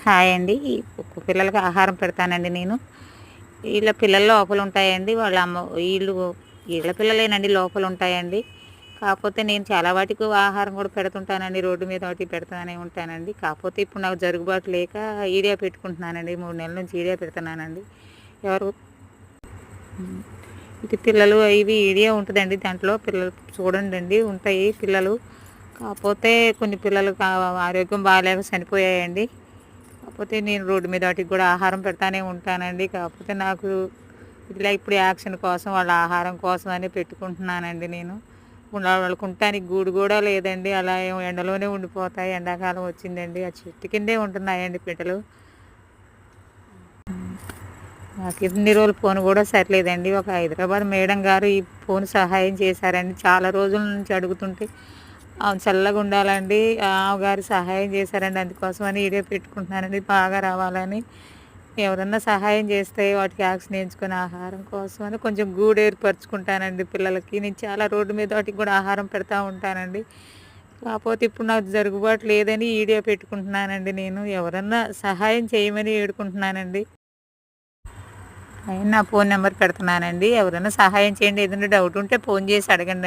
Hi అండి. పిల్లలకి ఆహారం పెడతానండి నేను. ఈళ్ళ పిల్లలు లోపలుంటాయండి. వాళ్ళ అమ్మ ఈళ్ళ పిల్లలేనండి లోపలుంటాయండి. కాపోతే నేను చాలా వాటికి ఆహారం కూడా పెడుతుంటానండి. రోడ్డు మీద వాటికి పెడతానే ఉంటానండి. కాపోతే ఇప్పుడు నాకు జరుగుబాటు లేక ఈడియా పెట్టుకుంటున్నానండి. 3 నెలల నుంచి ఈడియా పెడుతున్నానండి. ఎవరు హ్మ్. ఇది పిల్లలు ఇవి ఈడియా ఉంటదండి. దాంట్లో పిల్లలు చూడండండి ఉంటాయి పిల్లలు. కాపోతే కొన్ని పిల్లలు ఆరోగ్యం బాలేక చనిపోయాయండి. కాకపోతే నేను రోడ్డు మీద వాటికి కూడా ఆహారం పెడతానే ఉంటానండి. కాకపోతే నాకు ఇట్లా ఇప్పుడు యాక్షన్ కోసం వాళ్ళ ఆహారం కోసం అని పెట్టుకుంటున్నానండి నేను. వాళ్ళకి ఉండటానికి గూడు కూడా లేదండి. అలా ఎండలోనే ఉండిపోతాయి. ఎండాకాలం వచ్చిందండి. ఆ చెట్టు కిందే ఉంటున్నాయండి పిట్టలు. నాకు ఇన్ని రోజులు ఫోన్ కూడా సరిలేదండి. ఒక హైదరాబాద్ మేడం గారు ఈ ఫోన్ సహాయం చేశారండి. చాలా రోజుల నుంచి అడుగుతుంటే చల్లగా ఉండాలండి. ఆమెగారు సహాయం చేశారండి. అందుకోసమని ఈడే పెట్టుకుంటున్నానండి బాగా రావాలని. ఎవరన్నా సహాయం చేస్తే వాటికి యాక్షన్ వేయించుకొని ఆహారం కోసమని కొంచెం గూడు ఏర్పరచుకుంటానండి పిల్లలకి. నేను చాలా రోడ్డు మీద వాటికి కూడా ఆహారం పెడతా ఉంటానండి. కాకపోతే ఇప్పుడు నాకు జరుగుబాటు లేదని ఈడియో పెట్టుకుంటున్నానండి నేను. ఎవరన్నా సహాయం చేయమని వేడుకుంటున్నానండి. అయినా నా ఫోన్ నెంబర్ పెడుతున్నానండి. ఎవరైనా సహాయం చేయండి. ఏదైనా డౌట్ ఉంటే ఫోన్ చేసి అడగండి.